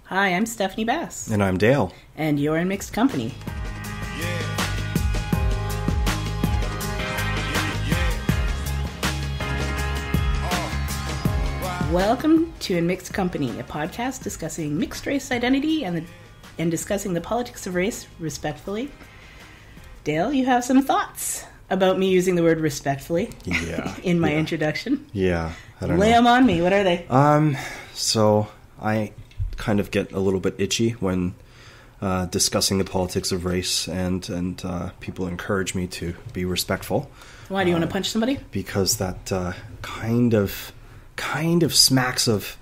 Hi, I'm Stephanie Bass. And I'm Dayle. And you're in Mixed Company. Welcome to In Mixed Company, a podcast discussing mixed race identity and discussing the politics of race respectfully. Dayle, you have some thoughts about me using the word respectfully in my introduction. Yeah, I don't know. Lay them on me. What are they? So I kind of get a little bit itchy when discussing the politics of race, and people encourage me to be respectful. Why, do you want to punch somebody? Because that kind of smacks of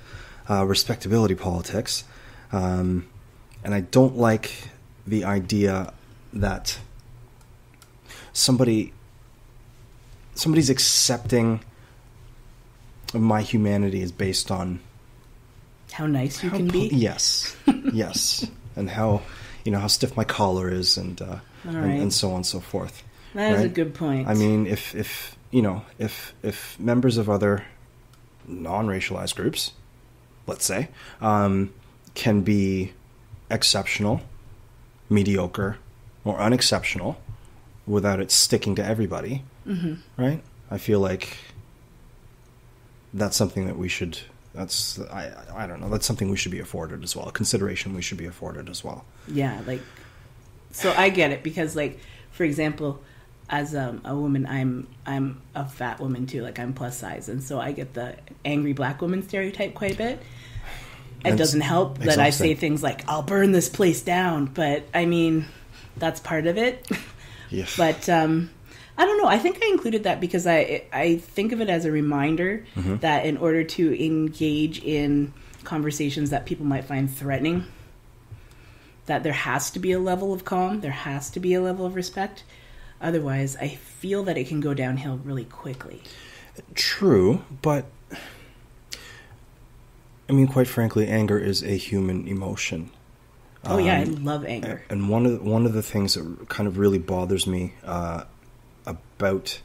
respectability politics, and I don't like the idea that somebody's accepting my humanity is based on how nice you can be. Yes, yes, and how stiff my collar is, and so on and so forth. That is a good point. I mean, if members of other non-racialized groups, let's say, can be exceptional, mediocre, or unexceptional without it sticking to everybody, right? I feel like that's something that we should. I don't know. That's something we should be afforded as well. A consideration we should be afforded as well. Yeah, so I get it because, for example, as a woman, I'm a fat woman too. I'm plus size, and so I get the angry black woman stereotype quite a bit. It doesn't help that I say things like "I'll burn this place down," but I mean, that's part of it. Yes. But I don't know. I think I included that because I think of it as a reminder that in order to engage in conversations that people might find threatening, that there has to be a level of calm, there has to be a level of respect. Otherwise, I feel that it can go downhill really quickly. True, but I mean, quite frankly, anger is a human emotion. Oh yeah, I love anger. And one of the things that kind of really bothers me about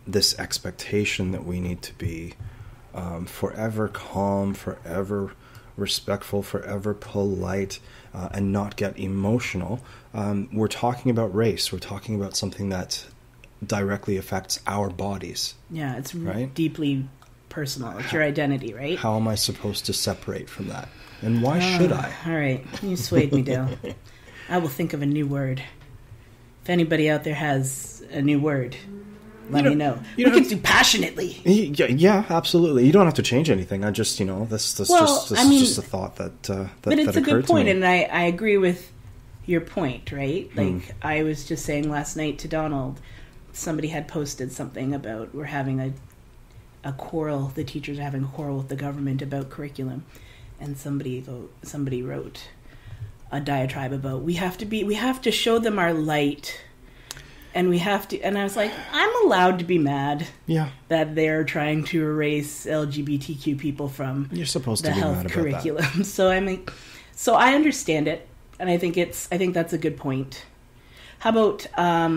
this expectation that we need to be forever calm, forever respectful, forever polite, and not get emotional. We're talking about race. We're talking about something that directly affects our bodies. Yeah, it's right? Deeply personal. It's your identity, right? How am I supposed to separate from that? And why should I? All right. You swayed me, Dayle. I will think of a new word. If anybody out there has a new word, let me know. We can do passionately. Yeah, absolutely. You don't have to change anything. I just, this is just a thought that but it's that a good point, and I agree with your point, right? I was just saying last night to Donald, somebody had posted something about we're having a quarrel. The teachers are having a quarrel with the government about curriculum, and somebody wrote a diatribe about we have to show them our light. And we have to, and I was like, I'm allowed to be mad that they're trying to erase LGBTQ people from You're supposed the to be health mad about curriculum. That. So I understand it, and I think that's a good point. How about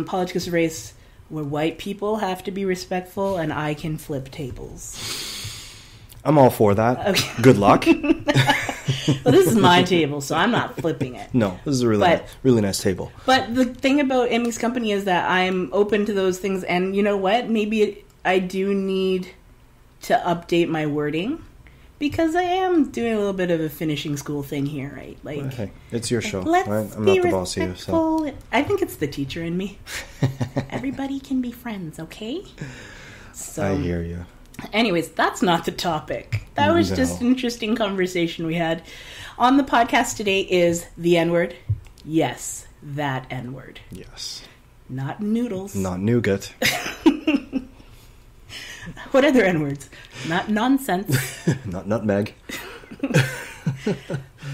politics of race, where white people have to be respectful and I can flip tables? I'm all for that. Okay. Good luck. Well, this is my table, so I'm not flipping it. No, this is a really nice table. But the thing about Emmy's Company is that I'm open to those things, and you know what? Maybe I do need to update my wording, because I am doing a little bit of a finishing school thing here, right? Hey, it's your show. Let's right? I'm be not the boss of you. So. I think it's the teacher in me. Everybody can be friends, okay? So I hear you. Anyways, that's not the topic. That was just an interesting conversation we had. On the podcast today is the N-word. Yes, that N-word. Yes. Not noodles. Not nougat. What other N-words? Not nonsense. Not nutmeg.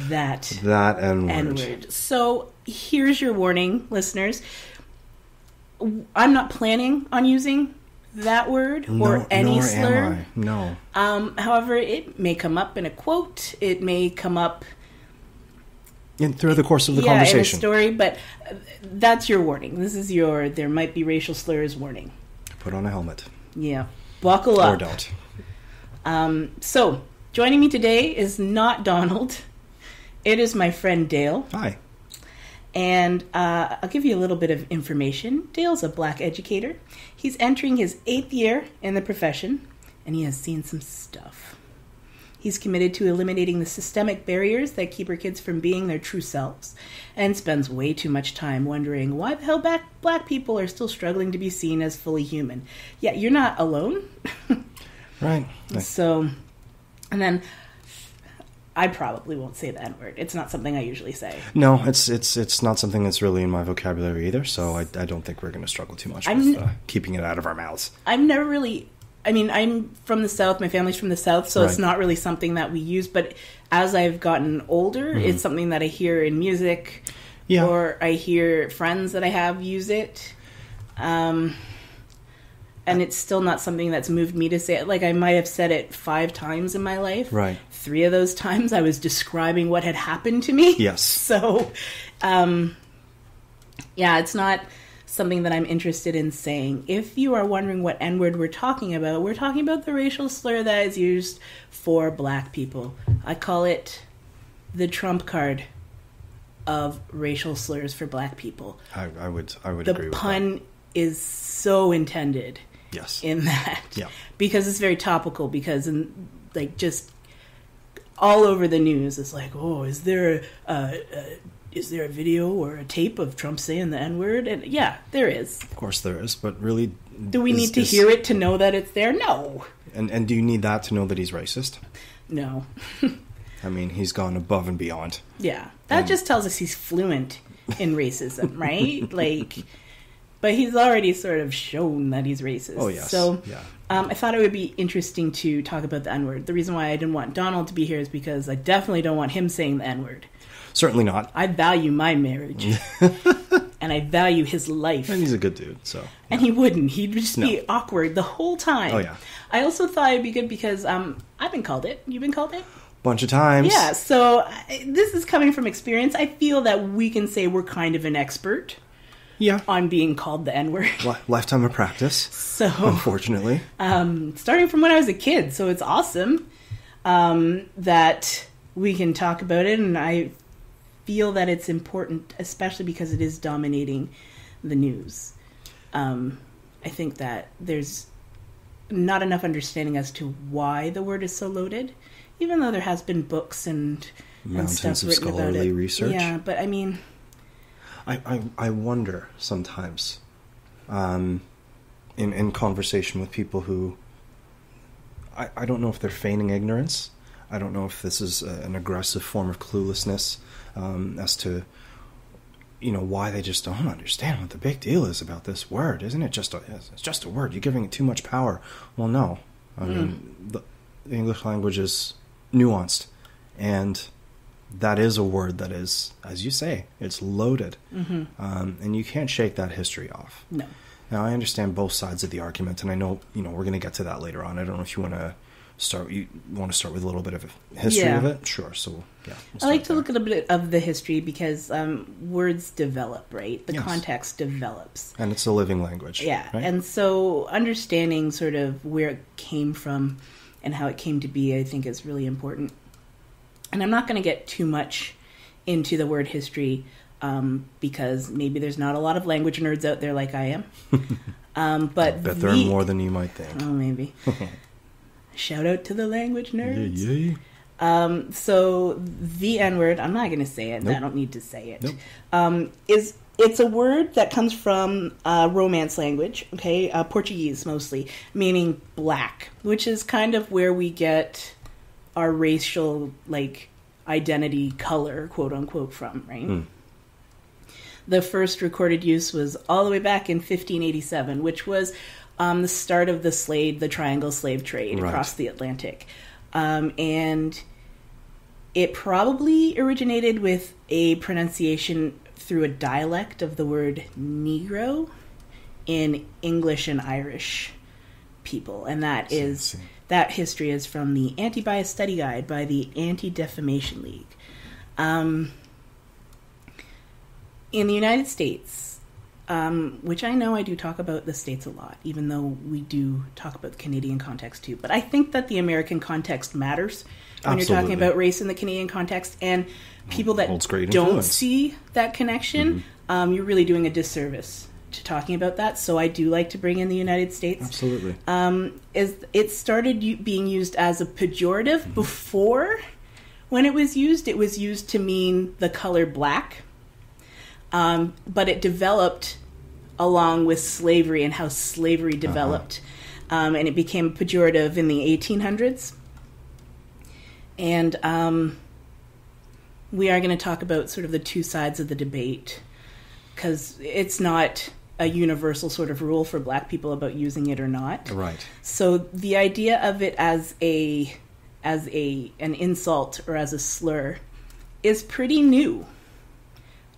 That N-word. N-word. So here's your warning, listeners. I'm not planning on using that word or any slur. Am I. No. However, it may come up in a quote. It may come up through the course of the conversation. In a story, but that's your warning. This is your there might be racial slurs warning. Put on a helmet. Yeah. Buckle up. Or don't. So, Joining me today is not Donald. It is my friend Dayle. Hi. And I'll give you a little bit of information. Dale's a black educator. He's entering his 8th year in the profession, and he has seen some stuff. He's committed to eliminating the systemic barriers that keep our kids from being their true selves, and spends way too much time wondering why the hell black people are still struggling to be seen as fully human. Yeah, you're not alone. Right. So, and then I probably won't say the N-word. It's not something I usually say. No, it's not something that's really in my vocabulary either, so I don't think we're going to struggle too much with keeping it out of our mouths. I've never really... I mean, I'm from the South. My family's from the South, so Right. It's not really something that we use. But as I've gotten older, it's something that I hear in music, or I hear friends that I have use it. And it's still not something that's moved me to say it. Like, I might have said it 5 times in my life. Right. 3 of those times I was describing what had happened to me. Yes. So, it's not something that I'm interested in saying. If you are wondering what N-word we're talking about the racial slur that is used for black people. I call it the trump card of racial slurs for black people. I would agree with that. The pun is so intended. Yes. In that. Yeah. Because it's very topical, because just all over the news it's like, oh, is there a video or a tape of Trump saying the N-word? And yeah, there is. Of course there is, but really... Do we need to hear it to know that it's there? No. And do you need that to know that he's racist? No. I mean, he's gone above and beyond. Yeah. That just tells us he's fluent in racism, right? But he's already sort of shown that he's racist. Oh, yes. So yeah. I thought it would be interesting to talk about the N-word. The reason why I didn't want Donald to be here is because I definitely don't want him saying the N-word. Certainly not. I value my marriage. And I value his life. And he's a good dude, so... Yeah. And he wouldn't. He'd just be awkward the whole time. Oh, yeah. I also thought it'd be good because I've been called it. You've been called it? Bunch of times. Yeah, so this is coming from experience. I feel that we can say we're kind of an expert on being called the N-word. Lifetime of practice, so unfortunately. Starting from when I was a kid, so it's awesome that we can talk about it, and I feel that it's important, especially because it is dominating the news. I think that there's not enough understanding as to why the word is so loaded, even though there has been books and Mountains stuff of written about scholarly it. research. Yeah, but I mean... I wonder sometimes, in conversation with people who... I don't know if they're feigning ignorance. I don't know if this is an aggressive form of cluelessness as to, why they just don't understand what the big deal is about this word. Isn't it just it's just a word? You're giving it too much power. Well, no. I mean, the English language is nuanced, and that is a word that is, as you say, it's loaded. Mm-hmm. And you can't shake that history off. No. Now, I understand both sides of the argument, and I know, we're going to get to that later on. I don't know if you want to start. You want to start with a little bit of a history of it? Sure. So, yeah. I like to look at a bit of the history because words develop, right? The context develops. And it's a living language. Yeah. Right? And so understanding sort of where it came from and how it came to be, I think, is really important. And I'm not going to get too much into the word history because maybe there's not a lot of language nerds out there like I am. But I bet there are more than you might think. Oh, maybe. Shout out to the language nerds. Yeah. So the N-word, I'm not going to say it. Nope. I don't need to say it. Nope. It's a word that comes from Romance language, okay, Portuguese mostly, meaning black, which is kind of where we get our racial, identity color, quote unquote, from, right? The first recorded use was all the way back in 1587, which was the start of the triangle slave trade across the Atlantic. And it probably originated with a pronunciation through a dialect of the word Negro in English and Irish people. And that history is from the Anti-Bias Study Guide by the Anti-Defamation League. In the United States, which I know I do talk about the States a lot, even though we do talk about the Canadian context too, but I think that the American context matters when you're talking about race in the Canadian context, and people that don't see that connection, you're really doing a disservice to talking about that. So I do like to bring in the United States. Absolutely. It started being used as a pejorative before. When it was used to mean the color black. But it developed along with slavery and how slavery developed. And it became a pejorative in the 1800s. And we are going to talk about sort of the two sides of the debate, because it's not a universal sort of rule for black people about using it or not. Right. So the idea of it as an insult or as a slur is pretty new.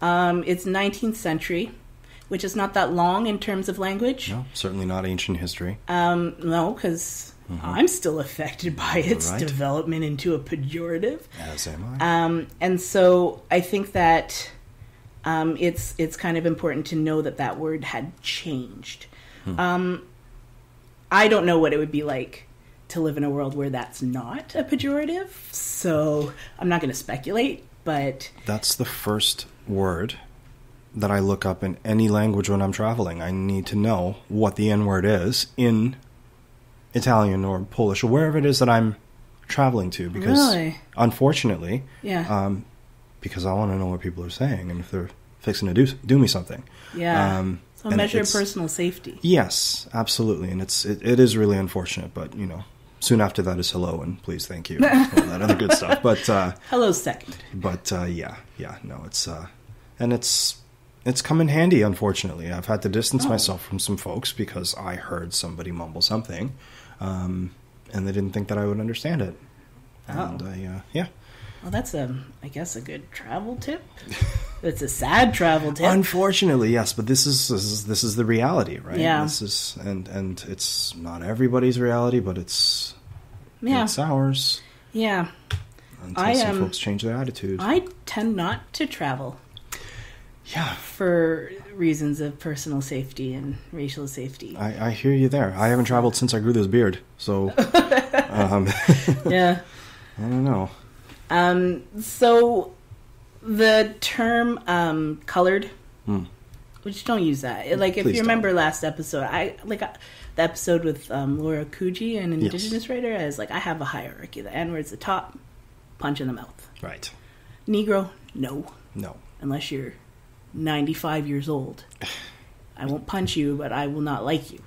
It's 19th century, which is not that long in terms of language. No, certainly not ancient history. No, because I'm still affected by its development into a pejorative. As am I. And so I think that it's kind of important to know that word had changed. I don't know what it would be like to live in a world where that's not a pejorative, so I'm not going to speculate, but... That's the first word that I look up in any language when I'm traveling. I need to know what the N-word is in Italian or Polish or wherever it is that I'm traveling to, because unfortunately, because I want to know what people are saying and if they're fixing to do me something. Yeah. So a measure of personal safety. Yes, absolutely. And it is really unfortunate, but soon after that is hello and please, thank you, all that other good stuff. But hello's second. But it's come in handy. Unfortunately, I've had to distance myself from some folks because I heard somebody mumble something, and they didn't think that I would understand it. And well, that's I guess a good travel tip. It's a sad travel tip. Unfortunately, yes, but this is the reality, right? Yeah. This is and it's not everybody's reality, but it's ours. Yeah. Until some folks change their attitude. I tend not to travel. Yeah. For reasons of personal safety and racial safety. I hear you there. I haven't traveled since I grew this beard, so yeah. I don't know. So the term colored, which don't use that. Like if you remember last episode, the episode with Laura Coogee, an Indigenous writer, I was like, I have a hierarchy. The N-word's the top, punch in the mouth. Right. Negro, no. No. Unless you're 95 years old. I won't punch you, but I will not like you.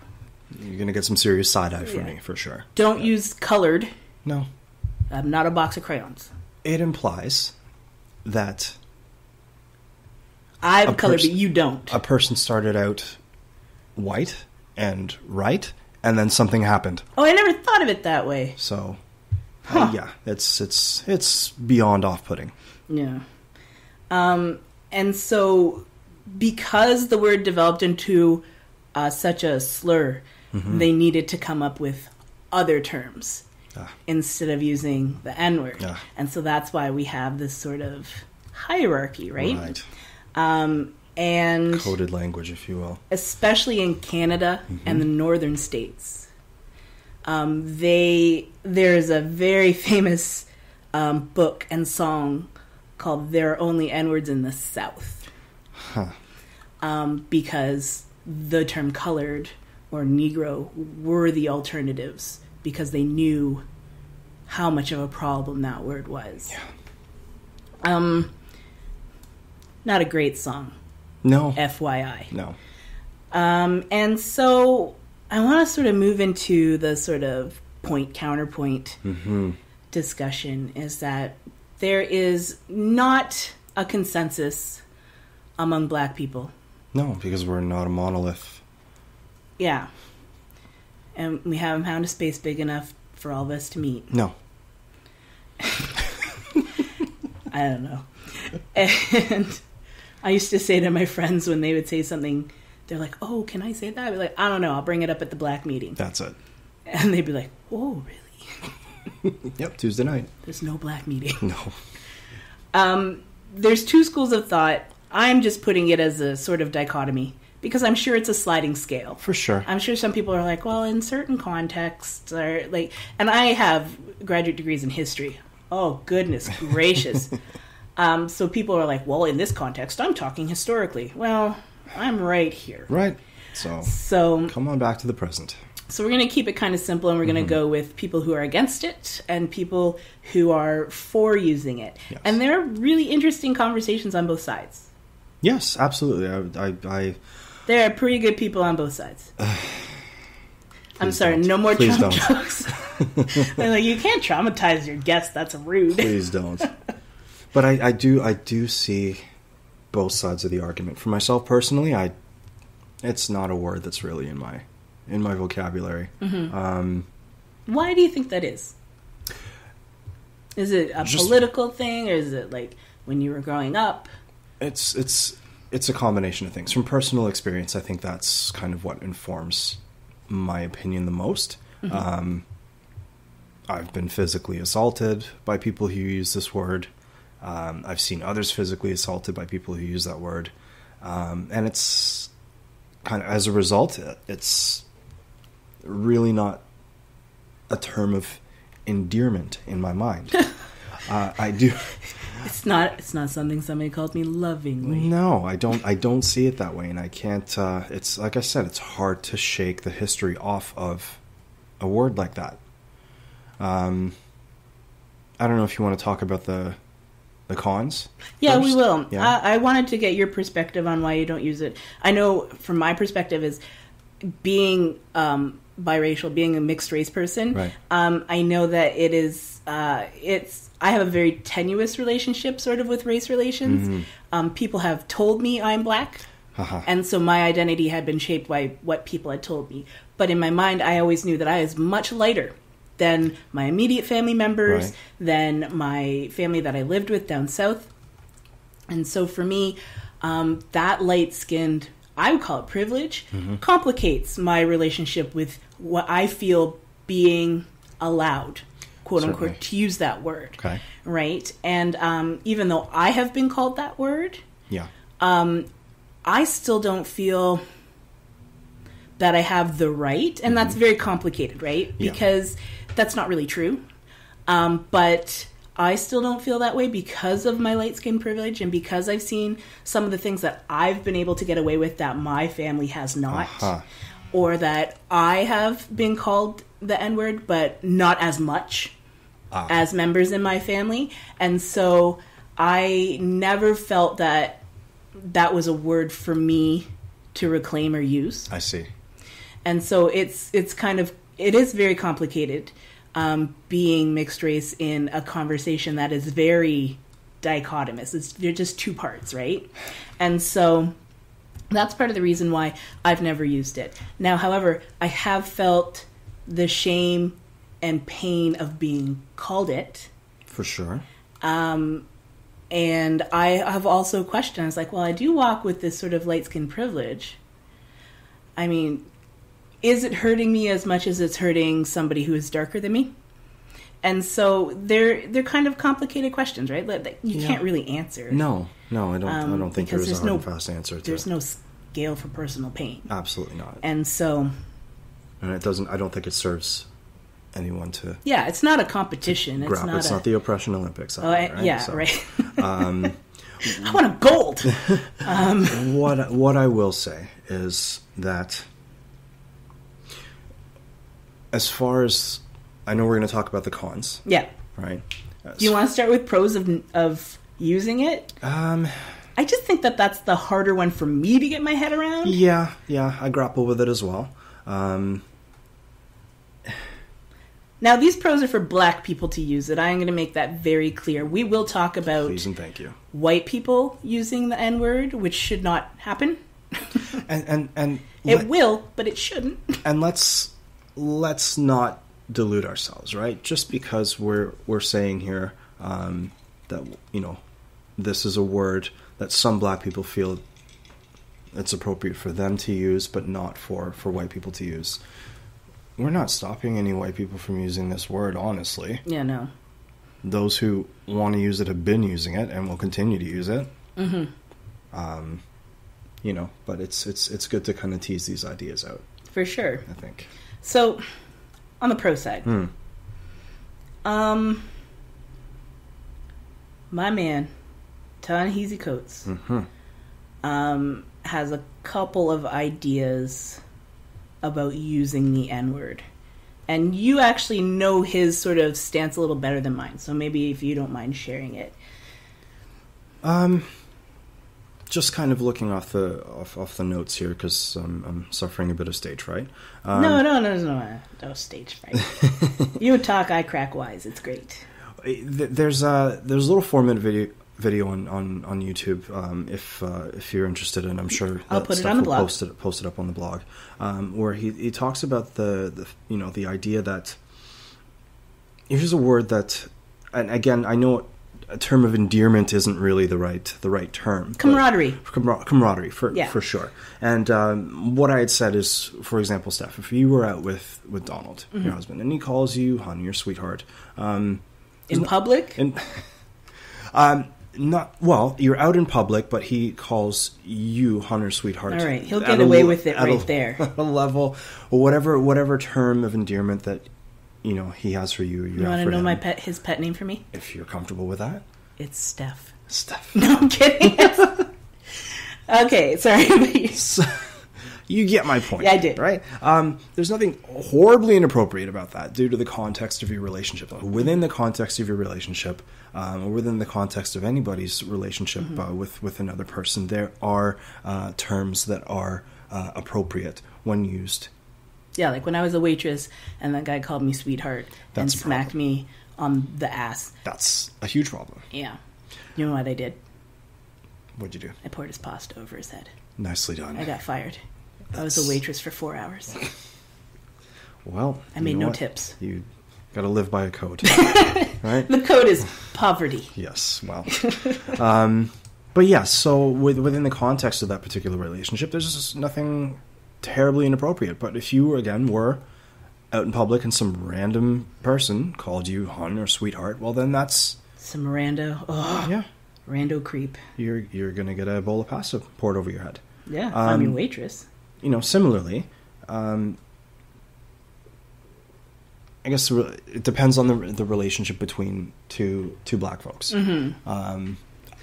You're going to get some serious side-eye from me, for sure. Don't use colored. No. I'm not a box of crayons. It implies that I have colored, but you don't. A person started out white and right, and then something happened. Oh, I never thought of it that way. So, it's beyond off-putting. Yeah. And so, because the word developed into such a slur, they needed to come up with other terms instead of using the N-word. And so that's why we have this sort of hierarchy, right? Right. And coded language, if you will. Especially in Canada and the northern states. There's a very famous book and song called There Are Only N-Words in the South. Because the term colored or Negro were the alternatives because they knew how much of a problem that word was. Yeah. Not a great song. No. FYI. No. And so I want to sort of move into the sort of counterpoint discussion, is that there is not a consensus among black people. No, because we're not a monolith. Yeah. And we haven't found a space big enough for all of us to meet. No. I don't know. And I used to say to my friends when they would say something, they're like, oh, can I say that? I'd be like, I don't know. I'll bring it up at the black meeting. That's it. And they'd be like, oh, really? Yep, Tuesday night. There's no black meeting. No. There's two schools of thought. I'm just putting it as a sort of dichotomy because I'm sure it's a sliding scale. For sure. I'm sure some people are like, well, in certain contexts, or like, and I have graduate degrees in history. Oh, goodness gracious. So people are like, well, in this context, I'm talking historically. Well, I'm right here. Right. So come on back to the present. So we're going to keep it kind of simple, and we're going to go with people who are against it and people who are for using it. Yes. And there are really interesting conversations on both sides. Yes, absolutely. I There are pretty good people on both sides. I'm sorry, don't. no more Please Trump don't. jokes. They're like, you can't traumatize your guest. That's rude. Please don't. But I do see both sides of the argument. For myself personally, it's not a word that's really in my vocabulary. Mm-hmm. Why do you think that is? Is it a political thing, or is it like when you were growing up? It's a combination of things. From personal experience, I think that's kind of what informs my opinion the most. Mm-hmm. I've been physically assaulted by people who use this word. I've seen others physically assaulted by people who use that word. And it's kind of, as a result, it's really not a term of endearment in my mind. I do. It's not something somebody called me lovingly. No, I don't see it that way, and I can't. It's like I said, it's hard to shake the history off of a word like that. I don't know if you want to talk about the cons. Yeah, first. we will. Yeah. I wanted to get your perspective on why you don't use it. I know from my perspective is being biracial, being a mixed race person. Right. I know that it is. I have a very tenuous relationship, sort of, with race relations. Mm-hmm. People have told me I'm black, and so my identity had been shaped by what people had told me. But in my mind, I always knew that I was much lighter than my immediate family members, right. than my family that I lived with down south. And so for me, that light-skinned, I would call it privilege, complicates my relationship with what I feel being allowed, quote Certainly. unquote, to use that word. Okay. Right? And even though I have been called that word, Yeah. I still don't feel that I have the right, and that's very complicated, right? Yeah. Because that's not really true. But I still don't feel that way because of my light skin privilege, and because I've seen some of the things that I've been able to get away with that my family has not, or that I have been called the N-word, but not as much as members in my family. And so I never felt that that was a word for me to reclaim or use. I see. And so it is very complicated being mixed race in a conversation that is very dichotomous. They're just two parts, right? And so that's part of the reason why I've never used it. Now, however, I have felt the shame and pain of being called it. For sure. And I have also questioned, I was like, well, I do walk with this sort of light-skinned privilege. I mean, is it hurting me as much as it's hurting somebody who is darker than me? And so they're kind of complicated questions, right? That you can't really answer. No, I don't think there is a hard and fast answer to There's no scale for personal pain. Absolutely not. And so, and it doesn't. I don't think it serves anyone to. Yeah, it's not a competition. It's not the Oppression Olympics. Right? Yeah, so, right. I want a gold. What I will say is that, as far as I know, we're going to talk about the cons. Yeah. Right. Do you want to start with pros of using it? I just think that that's the harder one for me to get my head around. Yeah, I grapple with it as well. Now, these pros are for black people to use it. I'm going to make that very clear. We will talk about Please and thank you. White people using the N-word, which should not happen. and it will, but it shouldn't. And let's not delude ourselves, right? Just because we're saying here that this is a word that some black people feel it's appropriate for them to use, but not for white people to use. We're not stopping any white people from using this word, honestly. Yeah, no. Those who want to use it have been using it and will continue to use it. Mm-hmm. But it's good to kind of tease these ideas out. For sure. I think. So, on the pro side. my man, Ta-Nehisi Coates, has a couple of ideas about using the N-word. And you actually know his sort of stance a little better than mine, so maybe if you don't mind sharing it. Just kind of looking off the notes here, because I'm suffering a bit of stage fright. No stage fright. You talk, I crack wise. It's great. There's a little 4-minute video on YouTube, if you're interested, and I'm sure I'll put it on the blog. Post it up on the blog, where he talks about the idea that here's a word that, and again, I know a term of endearment isn't really the right term. Camaraderie. Camaraderie for sure. And what I had said is, for example, Steph, if you were out with Donald, your husband, and he calls you honey or sweetheart, in public. You're out in public, but he calls you honey or sweetheart. All right, he'll get away with it right there. A level, whatever term of endearment that he has for you. You want to know his pet name for me? If you're comfortable with that, it's Steph. Steph. No, I'm kidding. Okay, sorry. You get my point. Yeah, I did. Right? There's nothing horribly inappropriate about that due to the context of your relationship. Within the context of your relationship, or within the context of anybody's relationship with another person, there are terms that are appropriate when used. Yeah, like when I was a waitress and that guy called me sweetheart and smacked me on the ass. That's a huge problem. Yeah. You know what I did? What'd you do? I poured his pasta over his head. Nicely done. I got fired. I was a waitress for 4 hours. Well, I made no tips. You got to live by a code, right? The code is poverty. Yes, well. But yeah, so within the context of that particular relationship, there's just nothing terribly inappropriate. But if you, again, were out in public and some random person called you hon or sweetheart, well, then that's... Some rando. Oh, yeah. Rando creep. You're going to get a bowl of pasta poured over your head. Yeah, if I'm your waitress. Similarly, I guess it depends on the relationship between two black folks. Mm-hmm.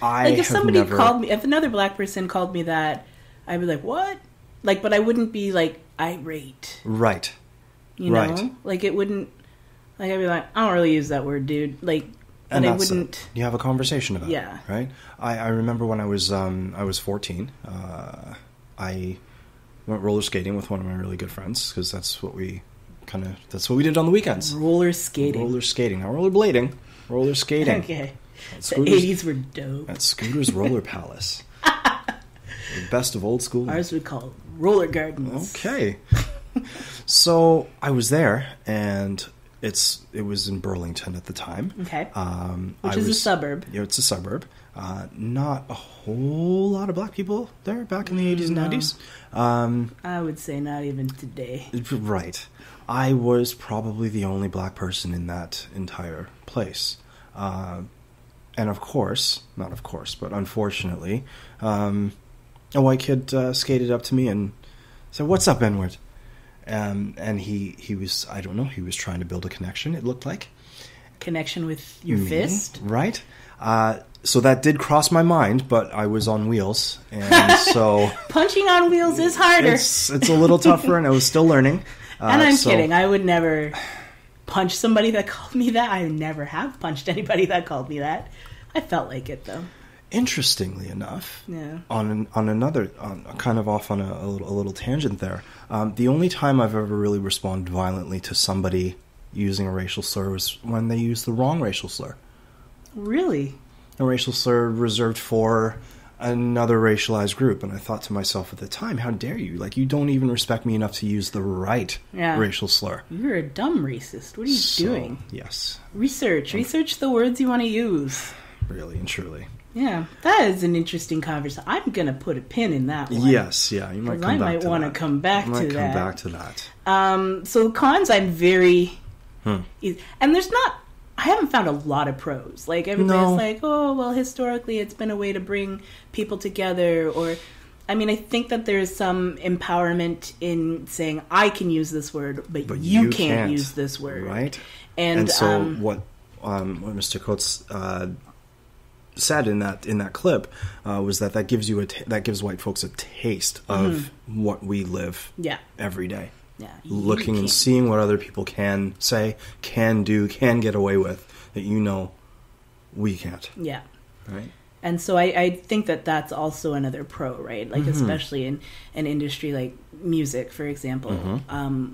If another black person called me that, I'd be like, what? Like, but I wouldn't be like irate. Right. You know? Like it wouldn't, like I'd be like, I don't really use that word, dude. Like, and I wouldn't. You have a conversation about it, right? I remember when I was 14, I went roller skating with one of my really good friends, because that's what we did on the weekends. Roller skating. Not rollerblading. Roller skating. Okay. The 80s were dope. At Scooter's Roller Palace. The best of old school. Ours we call roller gardens. Okay. So I was there, and it was in Burlington at the time. Okay. Which is a suburb. Yeah, it's a suburb. Not a whole lot of black people there back in the 80s and 90s. I would say not even today. Right. I was probably the only black person in that entire place. And but unfortunately, a white kid skated up to me and said, "What's up, N-word?" And he was, I don't know, he was trying to build a connection, it looked like. Connection with your fist? Right. So that did cross my mind, but I was on wheels, and so... Punching on wheels is harder. It's a little tougher, and I was still learning. And I'm kidding. I would never punch somebody that called me that. I never have punched anybody that called me that. I felt like it, though. Interestingly enough, yeah. on kind of off on a little tangent there, the only time I've ever really responded violently to somebody using a racial slur was when they used the wrong racial slur. Really? A racial slur reserved for another racialized group, and I thought to myself at the time, how dare you? Like, you don't even respect me enough to use the right racial slur. You're a dumb racist. What are you doing? Yes. Research the words you want to use. Really and truly. Yeah, that is an interesting conversation. I'm going to put a pin in that one. Yes, yeah, you might come back to that. I might want to come back to that. You might come back to that. So cons, I'm very... easy. And I haven't found a lot of pros. Like, everybody's like, oh, well, historically, it's been a way to bring people together. Or, I mean, I think that there's some empowerment in saying, I can use this word, but you can't use this word. Right. And so what Mr. Coates... said in that clip was that gives you that gives white folks a taste of what we live every day. Yeah, looking and seeing what other people can say, can do, can get away with that we can't. Yeah. Right. And so I think that that's also another pro, right? Like, especially in an industry like music, for example,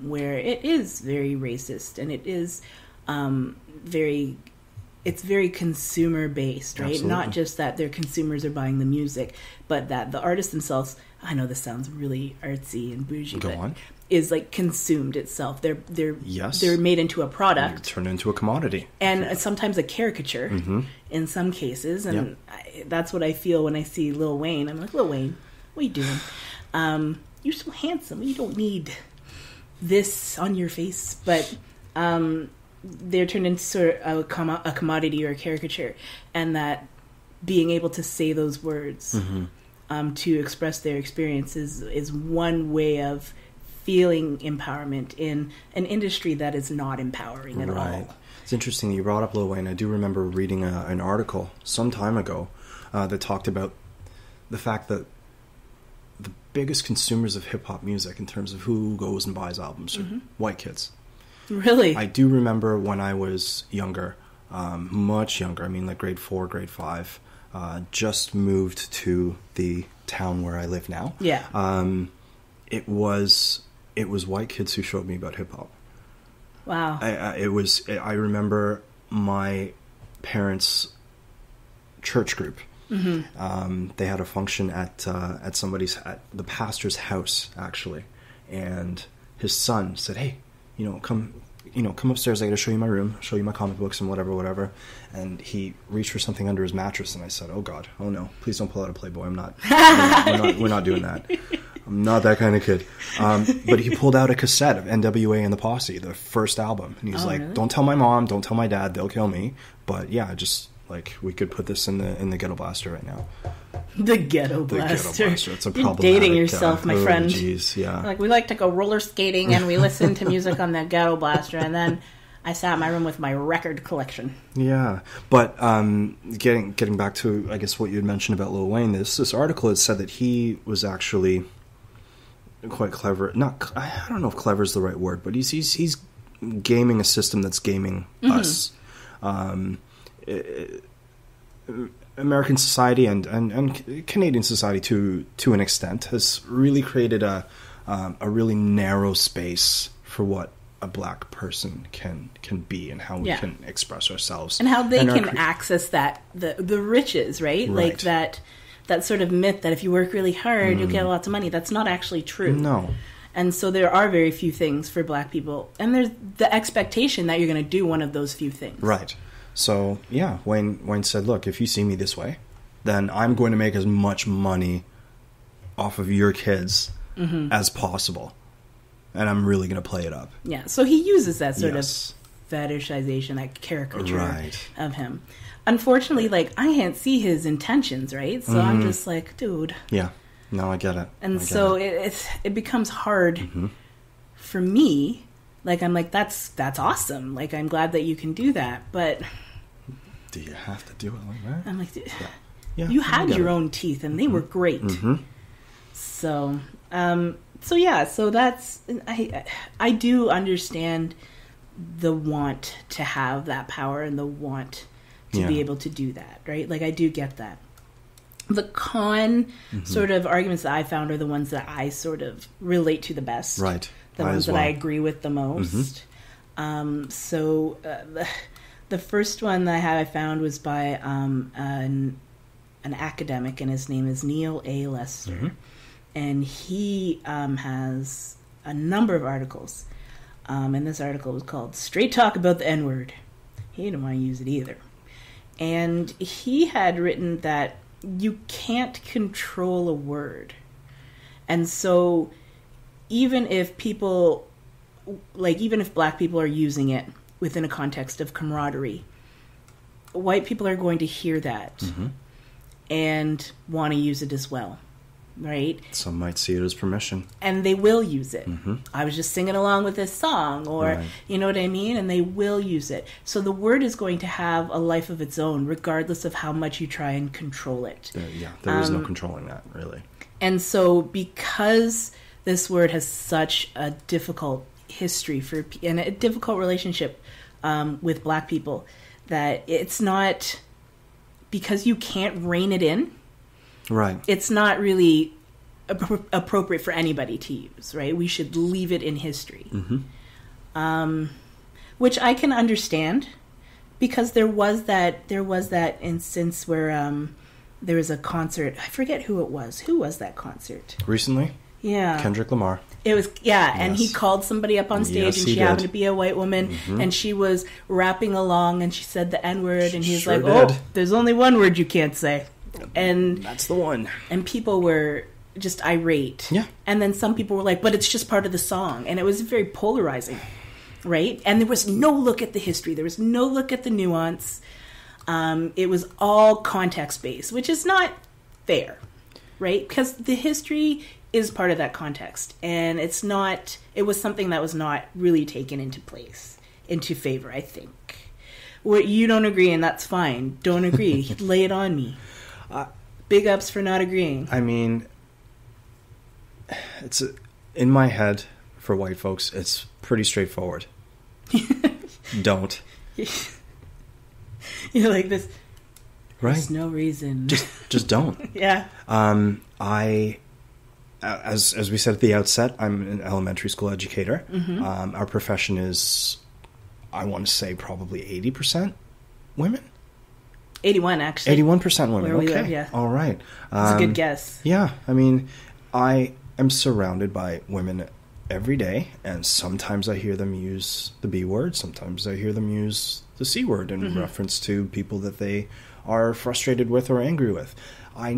where it is very racist and it is it's very consumer based, right? Absolutely. Not just that their consumers are buying the music, but that the artists themselves, I know this sounds really artsy and bougie, Go on. is like consumed itself. They're made into a product, turned into a commodity, and sometimes a caricature in some cases. And that's what I feel when I see Lil Wayne. I'm like, Lil Wayne, what are you doing? You're so handsome. You don't need this on your face. But they're turned into sort of a commodity or a caricature, and that being able to say those words to express their experiences is one way of feeling empowerment in an industry that is not empowering at all. It's interesting that you brought up Lil Wayne. I do remember reading an article some time ago that talked about the fact that the biggest consumers of hip-hop music in terms of who goes and buys albums are white kids. Really? I do remember when I was younger, much younger, I mean like grade 4, grade 5, just moved to the town where I live now. Yeah. It was white kids who showed me about hip hop. Wow. I remember my parents' church group. They had a function at the pastor's house actually, and his son said, "Hey, come upstairs. I got to show you my room, show you my comic books and whatever." And he reached for something under his mattress, and I said, "Oh God, oh no, please don't pull out a Playboy. I'm not. We're not doing that. I'm not that kind of kid." But he pulled out a cassette of NWA and the Posse, the first album, and he's like, really? "Don't tell my mom, don't tell my dad, they'll kill me. But yeah, just like we could put this in the ghetto blaster right now." The ghetto blaster. It's a You're dating yourself, my friend. Geez, yeah. Like, we like to go roller skating and we listen to music on the ghetto blaster, and then I sat in my room with my record collection. Yeah, but getting back to, I guess, what you had mentioned about Lil Wayne, this article had said that he was actually quite clever. I don't know if clever is the right word, but he's gaming a system that's gaming us. American society and Canadian society to an extent has really created a really narrow space for what a black person can be and how we can express ourselves and how they can access that the riches, right? Like that sort of myth that if you work really hard you'll get lots of money. That's not actually true. No. And so there are very few things for black people, and there's the expectation that you're going to do one of those few things. Right. So, yeah, Wayne said, "Look, if you see me this way, then I'm going to make as much money off of your kids as possible. And I'm really going to play it up." Yeah, so he uses that sort of fetishization, that caricature of him. Unfortunately, like, I can't see his intentions, right? So I'm just like, dude. Yeah, no, I get it. And it becomes hard for me. Like, I'm like, that's awesome. Like, I'm glad that you can do that, but... Do you have to do it like that? I'm like, you had your own teeth, and they were great. So that's... I do understand the want to have that power and the want to be able to do that, right? Like, I do get that. The con sort of arguments that I found are the ones that I sort of relate to the best. Right. The ones that I agree with the most. The first one that I found was by an academic, and his name is Neil A. Lester. And he has a number of articles. And this article was called "Straight Talk About the N-Word." He didn't want to use it either. And he had written that you can't control a word. And so even if black people are using it within a context of camaraderie, white people are going to hear that and want to use it as well. right? Some might see it as permission. And they will use it. I was just singing along with this song, or, Right. you know what I mean? And they will use it. So the word is going to have a life of its own, regardless of how much you try and control it. There is no controlling that, really. And so because this word has such a difficult history and a difficult relationship with Black people, that it's not, because you can't rein it in, Right. it's not really appropriate for anybody to use, right? We should leave it in history. Which I can understand, because there was that instance where there was a concert. I forget who it was. Who was that concert? Recently? Yeah. Kendrick Lamar. It was, and he Yes. called somebody up on stage, Yes, and he she happened did. to be a white woman, and she was rapping along, and she said the N-word, and he's Sure like, did. oh, there's only one word you can't say. And That's the one. people were just irate. Yeah. And then some people were like, but it's just part of the song. And it was very polarizing, right? And there was no look at the history. There was no look at the nuance. It was all context-based, which is not fair, right? Because the history is part of that context. And it was something that was not really taken into favor, I think. What you don't agree, and that's fine. Don't agree. Lay it on me. Big ups for not agreeing. I mean, it's in my head, for white folks, it's pretty straightforward. Don't. You're like this. Right? There's no reason. Just don't. Yeah. As we said at the outset, I'm an elementary school educator. Our profession is, I want to say, probably 80% women. 81, actually. 81% women. Where we Okay. live, yeah. All right. That's a good guess. Yeah. I mean, I am surrounded by women every day, and sometimes I hear them use the B word. Sometimes I hear them use the C word in reference to people that they are frustrated with or angry with. I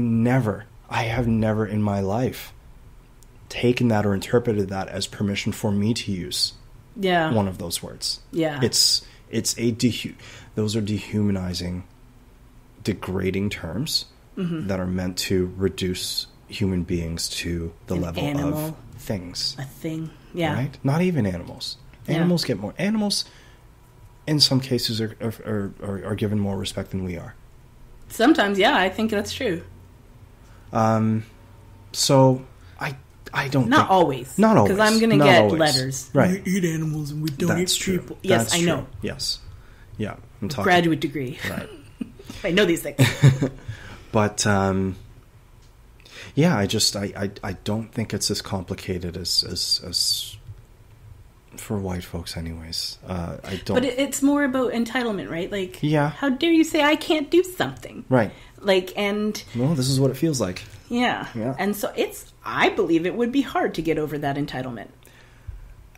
have never in my life taken that or interpreted that as permission for me to use one of those words. Yeah. Those are dehumanizing, degrading terms that are meant to reduce human beings to the An level animal. of things. A thing. Yeah. Right? Not even animals. Animals get more. Animals, in some cases, are given more respect than we are. Sometimes, yeah, I think that's true. So I don't. Not think, always. Not always. Because I'm going to Not get always. letters. Right. We eat animals and we don't That's eat true. people. Yes, That's I true. know. Yes. Yeah. I'm talking. Graduate degree. Right. I know these things. But yeah, I don't think it's as complicated as for white folks, anyways. I don't. But it's more about entitlement, right? Like, Yeah. how dare you say I can't do something? Right. Like, and Well, this is what it feels like. yeah. And so I believe it would be hard to get over that entitlement.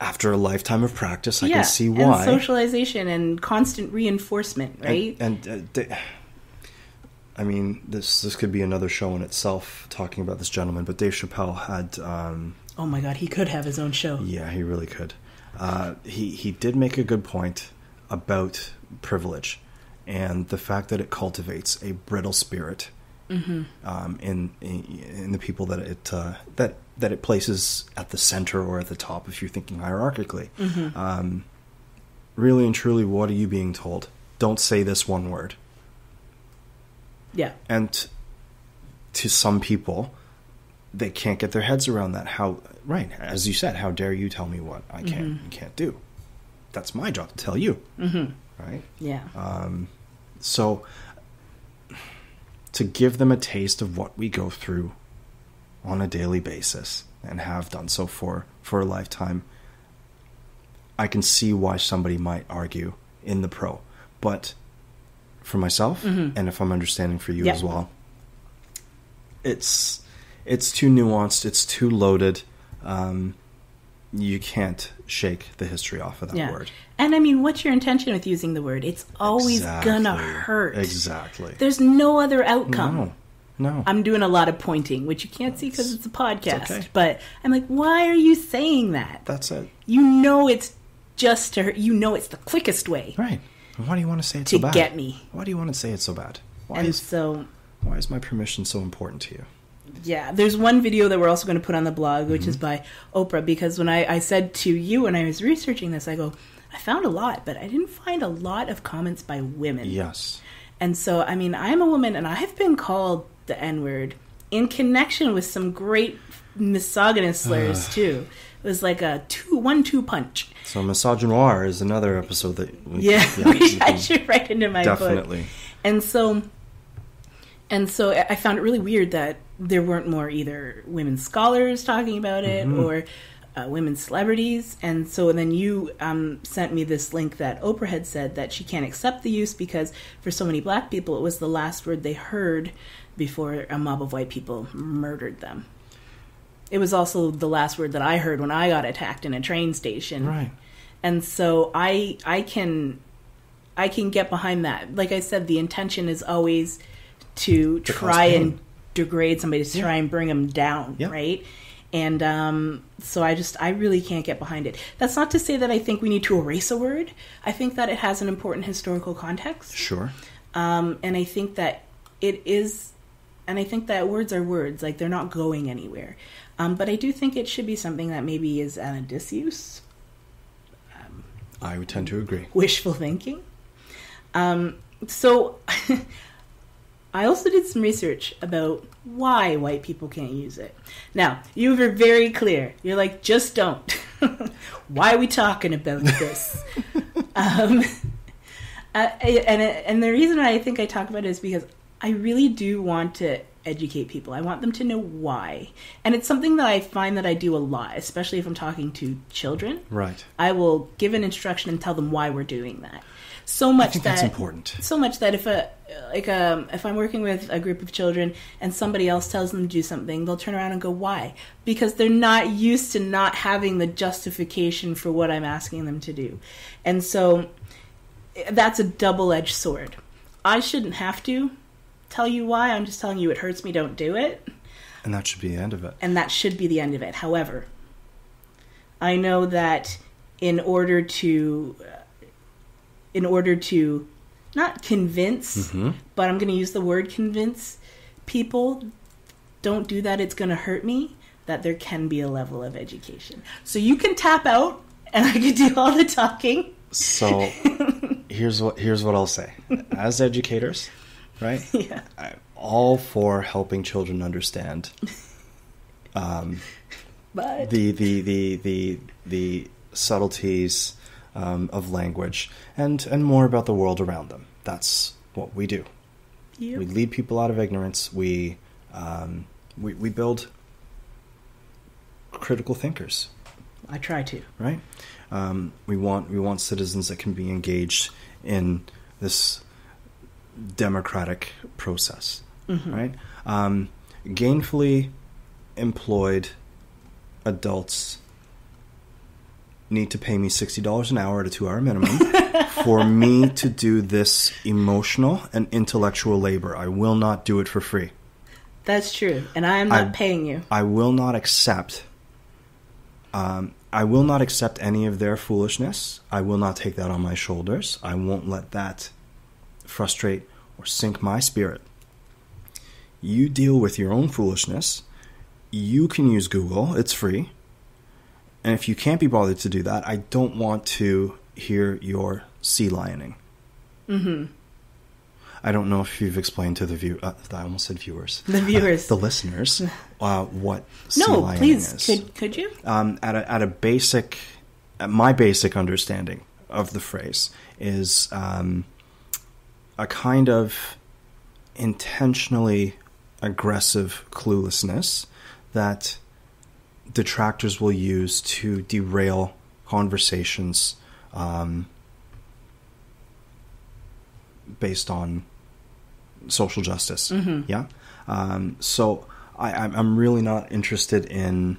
After a lifetime of practice, I can see why. And socialization and constant reinforcement, right? I mean, this could be another show in itself, talking about this gentleman, but Dave Chappelle had... oh my God, he could have his own show. Yeah, he really could. He did make a good point about privilege and the fact that it cultivates a brittle spirit in the people that it places at the center or at the top, if you're thinking hierarchically. Really and truly, what are you being told? Don't say this one word. Yeah. And to some people, they can't get their heads around that. Right, as you said, how dare you tell me what I can't do? That's my job to tell you. Right? Yeah. So to give them a taste of what we go through on a daily basis and have done so for a lifetime, I can see why somebody might argue in the pro. But for myself, and if I'm understanding for you as well, it's too nuanced, it's too loaded. You can't shake the history off of that word. And I mean, what's your intention with using the word? It's always gonna hurt. Exactly. There's no other outcome. No. I'm doing a lot of pointing, which you can't see because it's a podcast. It's okay. But I'm like, why are you saying that? That's it. You know it's just to hurt. You know it's the quickest way. Right. Why do you want to say it so bad? To get me. Why do you want to say it so bad? Why is my permission so important to you? Yeah, there's one video that we're also going to put on the blog, which is by Oprah, because when I said to you when I was researching this, I go, I found a lot, but I didn't find a lot of comments by women. Yes. And so, I mean, I'm a woman, and I've been called the N-word in connection with some great misogynist slurs, too. It was like a 1-2 punch. So misogynoir is another episode that... I should write into my book. Definitely. And so I found it really weird that there weren't more either women scholars talking about it or women celebrities. And so then you sent me this link that Oprah had said that she can't accept the use because for so many black people, it was the last word they heard before a mob of white people murdered them. It was also the last word that I heard when I got attacked in a train station. Right. And so I can get behind that. Like I said, the intention is always to try and degrade somebody, to try and bring them down, right? And so I really can't get behind it. That's not to say that I think we need to erase a word. I think that it has an important historical context. Sure. And I think that it is, and I think that words are words, like they're not going anywhere. But I do think it should be something that maybe is at a disuse. I would tend to agree. Wishful thinking. So I also did some research about why white people can't use it. Now, you were very clear. You're like, just don't. Why are we talking about this? And the reason I think I talk about it is because I really do want to educate people. I want them to know why. And it's something that I find that I do a lot, especially if I'm talking to children. Right. I will give an instruction and tell them why we're doing that. So much I think that that's important. So much that if I'm working with a group of children and somebody else tells them to do something, they'll turn around and go, why? Because they're not used to not having the justification for what I'm asking them to do. And so that's a double-edged sword. I shouldn't have to tell you why. I'm just telling you it hurts me, don't do it. And that should be the end of it. And that should be the end of it. However, I know that in order to not convince, but I'm going to use the word convince people, don't do that, it's going to hurt me, that there can be a level of education. So you can tap out and I can do all the talking. So here's what I'll say. As educators, right? Yeah. I'm all for helping children understand But the subtleties of language and more about the world around them. That's what we do. Yep. We lead people out of ignorance. We build critical thinkers. I try to. Right? We want citizens that can be engaged in this democratic process. Right? Gainfully employed adults need to pay me $60 an hour at a 2-hour minimum for me to do this emotional and intellectual labor. I will not do it for free. That's true, and I am not paying you. I will not accept. I will not accept any of their foolishness. I will not take that on my shoulders. I won't let that frustrate or sink my spirit. You deal with your own foolishness. You can use Google. It's free. And if you can't be bothered to do that, I don't want to hear your sea lioning. I don't know if you've explained to the I almost said viewers. The viewers. The listeners, what sea lioning please, is. could you? At my basic understanding of the phrase is a kind of intentionally aggressive cluelessness that detractors will use to derail conversations based on social justice. Yeah. So I'm really not interested in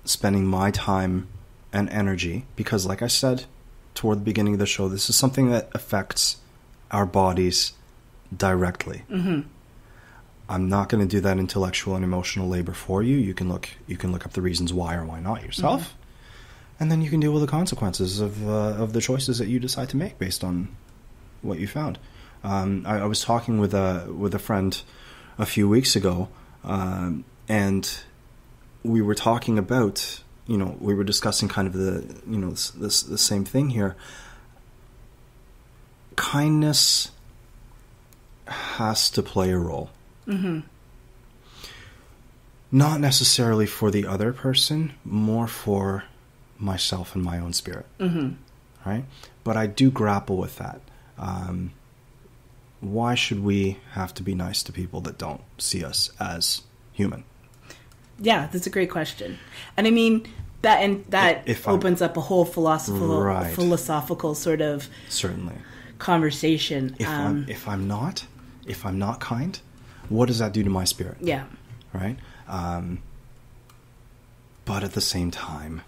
spending my time and energy because, like I said toward the beginning of the show, this is something that affects our bodies directly. I'm not going to do that intellectual and emotional labor for you. You can look up the reasons why or why not yourself, and then you can deal with the consequences of the choices that you decide to make based on what you found. I was talking with a friend a few weeks ago, and we were talking about, we were discussing kind of the same thing here. Kindness has to play a role. Mm-hmm. Not necessarily for the other person, more for myself and my own spirit. Mm-hmm. Right? But I do grapple with that. Why should we have to be nice to people that don't see us as human? Yeah, that's a great question. And I mean, that opens up a whole philosophical sort of certainly conversation. If I'm not kind, what does that do to my spirit? Yeah. Right? But at the same time,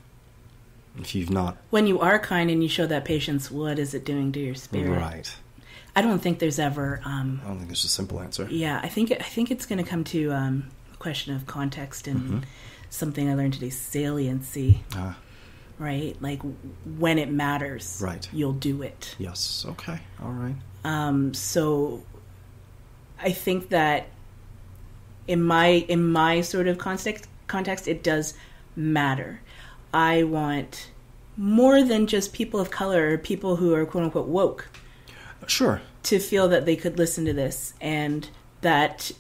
if you've not... When you are kind and you show that patience, what is it doing to your spirit? Right. I don't think there's ever... I don't think there's a simple answer. Yeah, I think it's going to come to a question of context and something I learned today, saliency. Right? Like, when it matters, right, you'll do it. Yes. Okay. All right. So I think that in my sort of context, it does matter. I want more than just people of color or people who are quote unquote woke. Sure. To feel that they could listen to this and that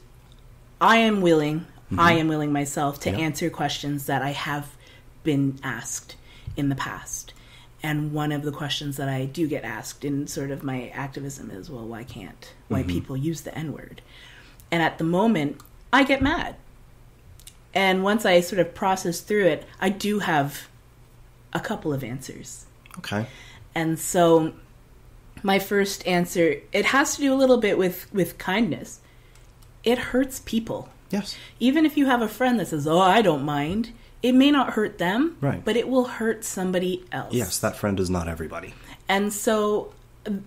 I am willing myself to answer questions that I have been asked in the past. And one of the questions that I do get asked in sort of my activism is, well, why can't white people use the N-word? And at the moment, I get mad. And once I sort of process through it, I do have a couple of answers. Okay. And so my first answer, it has to do a little bit with kindness. It hurts people. Yes. Even if you have a friend that says, oh, I don't mind, it may not hurt them, right, but it will hurt somebody else. Yes, that friend is not everybody. And so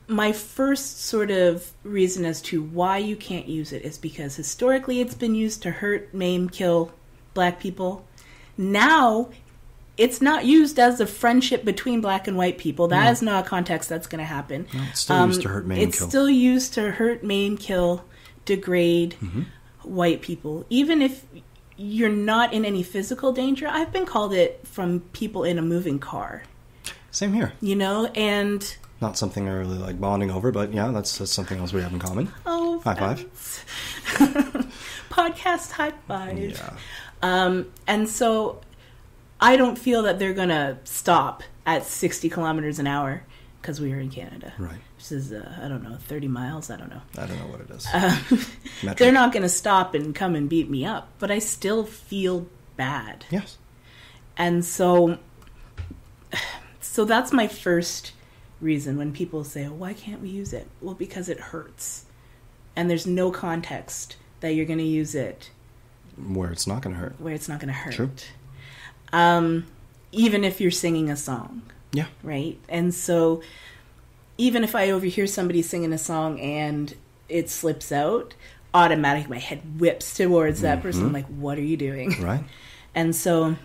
my first sort of reason as to why you can't use it is because historically it's been used to hurt, maim, kill Black people. Now it's not used as a friendship between Black and white people. That is not a context that's going to happen. No, it's still used to hurt, maim, kill. It's still used to hurt, maim, kill, degrade white people. Even if you're not in any physical danger. I've been called it from people in a moving car. Same here. And... Not something I really like bonding over, but yeah, that's something else we have in common. Oh, high five. Podcast high five. Yeah. And so I don't feel that they're going to stop at 60 kilometers an hour because we are in Canada. Right. Which is, 30 miles. I don't know. I don't know what it is. They're not going to stop and come and beat me up, but I still feel bad. Yes. And so that's my first reason when people say, oh, why can't we use it? Well, because it hurts. And there's no context that you're going to use it. Where it's not going to hurt. Where it's not going to hurt. True. Even if you're singing a song. Yeah. Right? And so even if I overhear somebody singing a song and it slips out, automatically my head whips towards that person. I'm like, what are you doing? Right. And so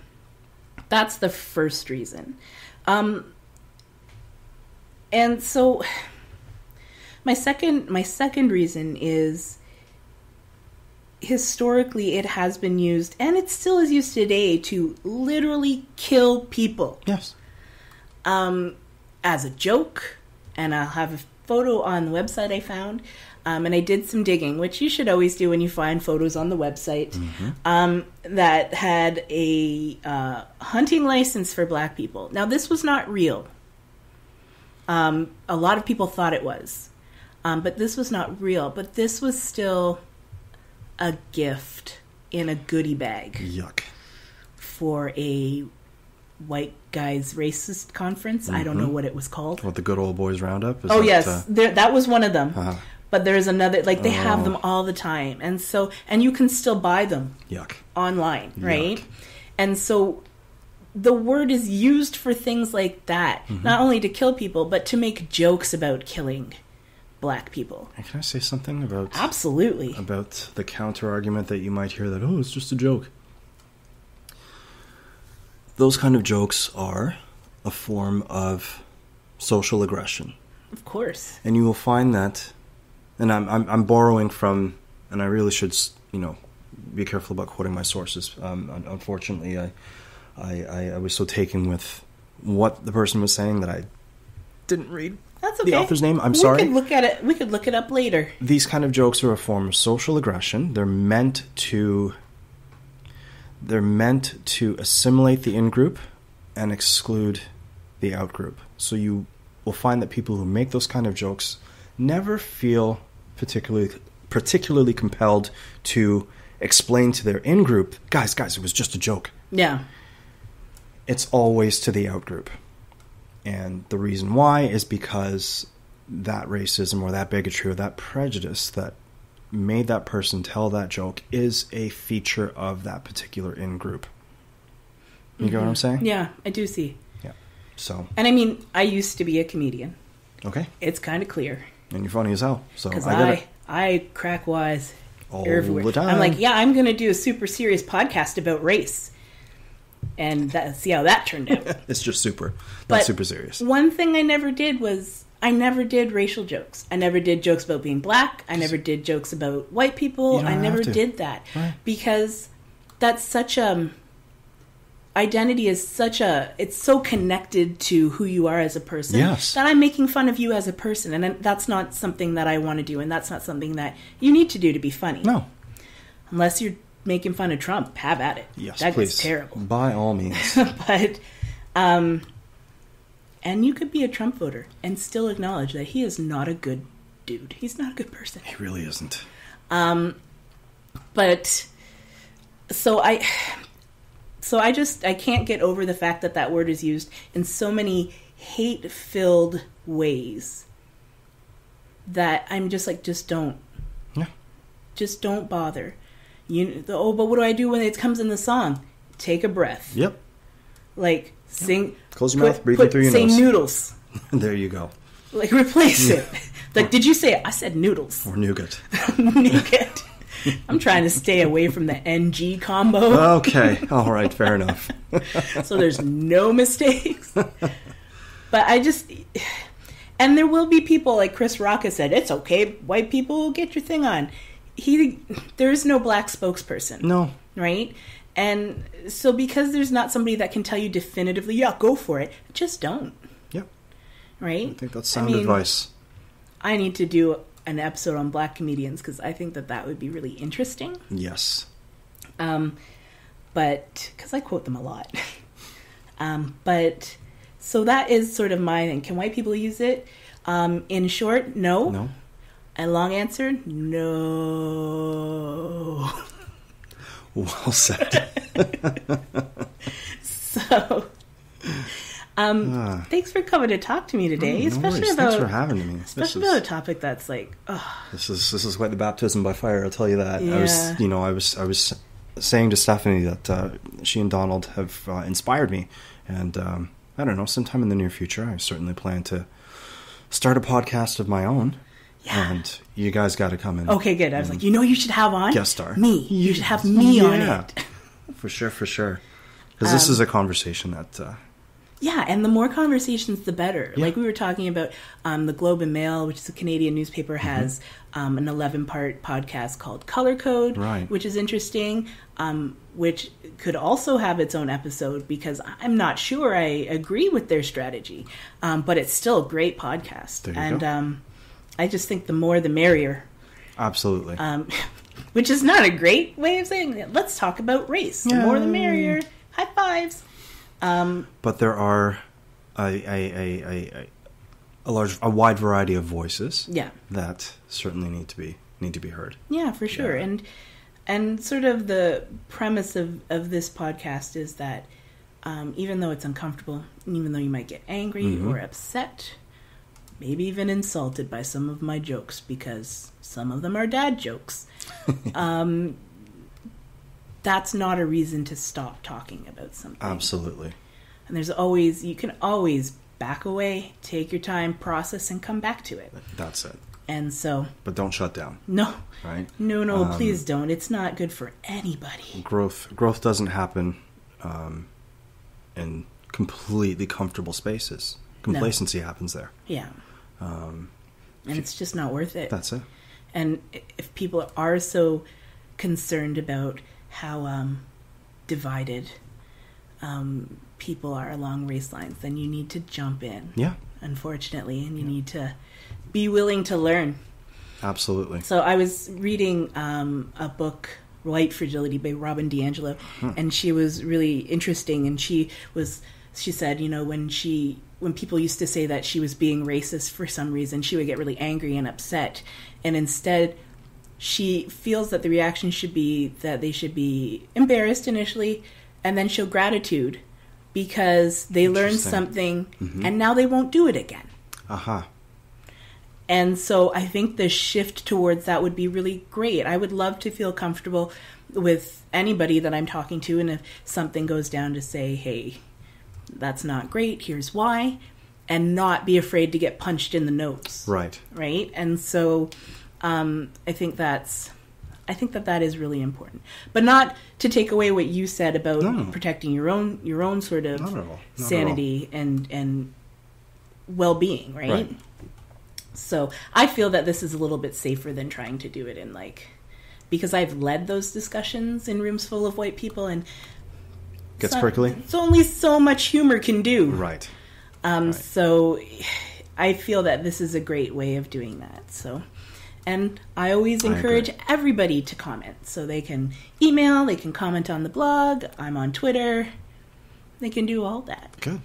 that's the first reason. And so my second reason is historically it has been used, and it still is used today, to literally kill people. Yes. As a joke, and I'll have a photo on the website I found, and I did some digging, which you should always do when you find photos on the website, that had a hunting license for Black people. Now, this was not real. A lot of people thought it was, but this was not real. But this was still a gift in a goodie bag. Yuck. For a white guys racist conference. I don't know what it was called. What, the Good Old Boys Roundup? Yes. That was one of them. But there's another, they have them all the time. And you can still buy them. Yuck. Online, right? Yuck. And so the word is used for things like that. Not only to kill people, but to make jokes about killing Black people. And can I say something about... Absolutely. About the counter-argument that you might hear that, oh, it's just a joke. Those kind of jokes are a form of social aggression. Of course. And you will find that, and I'm borrowing from and I really should, be careful about quoting my sources. Unfortunately, I was so taken with what the person was saying that I didn't read That's okay. the author's name. I'm sorry. We could look it up later. These kind of jokes are a form of social aggression. They're meant to assimilate the in-group and exclude the out-group. So you will find that people who make those kind of jokes never feel particularly compelled to explain to their in-group, guys, it was just a joke. Yeah. It's always to the out-group. And the reason why is because that racism or that bigotry or that prejudice that made that person tell that joke is a feature of that particular in-group. You get what I'm saying? Yeah, I do see. Yeah. So. And I mean, I used to be a comedian. Okay. It's kind of clear. And you're funny as hell. So because I get it. I crack wise all everywhere. The time. I'm like, yeah, I'm going to do a super serious podcast about race. And see how that turned out. It's just super. Not super serious. One thing I never did was I never did racial jokes. I never did jokes about being black. I never did jokes about white people. I never did that. Right. Because that's such a... Identity is it's so connected to who you are as a person that I'm making fun of you as a person. And that's not something that I want to do. And that's not something that you need to do to be funny. No. Unless you're making fun of Trump, have at it. Yes, that please. Gets terrible. By all means. But, and you could be a Trump voter and still acknowledge that he is not a good dude. He's not a good person. He really isn't. But, I can't get over the fact that word is used in so many hate-filled ways that I'm just like, just don't. Yeah. Just don't bother. But what do I do when it comes in the song? Take a breath. Yep. Like, sing. Close your mouth, breathe in through your nose. Say noodles. There you go. Like, replace it. Like, did you say it? I said noodles. Or nougat. Nougat. I'm trying to stay away from the NG combo. Okay. All right. Fair enough. So there's no mistakes. But I just... And there will be people, like Chris Rock has said, it's okay, white people, get your thing on. There is no black spokesperson. No. Right? And so because there's not somebody that can tell you definitively, yeah, go for it, just don't. Yep. Right? I think that's sound advice. I need to do an episode on black comedians because I think that would be really interesting. Yes. But because I quote them a lot. But so that is sort of my thing. Can white people use it? In short, no. No. A long answer, no. Well said. So, thanks for coming to talk to me today, Thanks for having me. Especially about a topic that's like, This is quite the baptism by fire. I'll tell you that. Yeah. I was saying to Stephanie that she and Donald have inspired me, and I don't know. Sometime in the near future, I certainly plan to start a podcast of my own. Yeah. And you guys got to come in. Okay, good. I was like, you should have on guest star. Me. You should have me on it. For sure. Because this is a conversation that... yeah, and the more conversations, the better. Yeah. Like we were talking about the Globe and Mail, which is a Canadian newspaper, has an 11-part podcast called Color Code, right, which is interesting, which could also have its own episode because I'm not sure I agree with their strategy, but it's still a great podcast. There you go. I just think the more the merrier. Absolutely. Which is not a great way of saying it. Let's talk about race. The more the merrier. High fives. But there are a wide variety of voices. Yeah. That certainly need to be heard. Yeah, for sure. Yeah. And sort of the premise of this podcast is that even though it's uncomfortable, even though you might get angry or upset, maybe even insulted by some of my jokes because some of them are dad jokes, that's not a reason to stop talking about something. Absolutely. And you can always back away, take your time, process, and come back to it. That's it. And so... But don't shut down. No. Right? No, please don't. It's not good for anybody. Growth doesn't happen in completely comfortable spaces. Complacency happens there. Yeah. And it's just not worth it. That's it. And if people are so concerned about how divided people are along race lines, then you need to jump in. Yeah. Unfortunately, and you need to be willing to learn. Absolutely. So I was reading a book, White Fragility, by Robin DiAngelo, and she was really interesting. And she said, you know, when people used to say that she was being racist for some reason, she would get really angry and upset. And instead, she feels that the reaction should be that they should be embarrassed initially and then show gratitude because they learned something and now they won't do it again. Uh-huh. And so I think the shift towards that would be really great. I would love to feel comfortable with anybody that I'm talking to, and if something goes down, to say, hey, that's not great, here's why, and not be afraid to get punched in the nose. Right. Right? And so I think that is really important. But not to take away what you said about protecting your own sort of sanity and well-being, right? So I feel that this is a little bit safer than trying to do it in because I've led those discussions in rooms full of white people, and gets prickly. It's only so much humor can do. Right. So I feel that this is a great way of doing that. So, and I always encourage everybody to comment. So they can email, they can comment on the blog, I'm on Twitter, they can do all that. Good.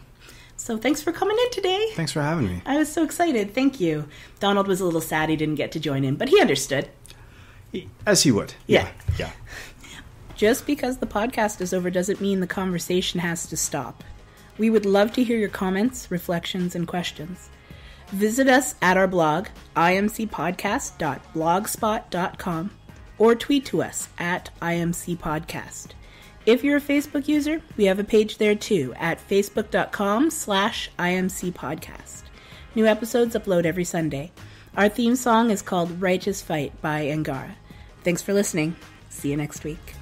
So thanks for coming in today. Thanks for having me. I was so excited. Thank you. Donald was a little sad he didn't get to join in, but he understood. As he would. Yeah. Yeah. Just because the podcast is over doesn't mean the conversation has to stop. We would love to hear your comments, reflections, and questions. Visit us at our blog, imcpodcast.blogspot.com, or tweet to us at imcpodcast. If you're a Facebook user, we have a page there too at facebook.com/imcpodcast. New episodes upload every Sunday. Our theme song is called Righteous Fight by Angara. Thanks for listening. See you next week.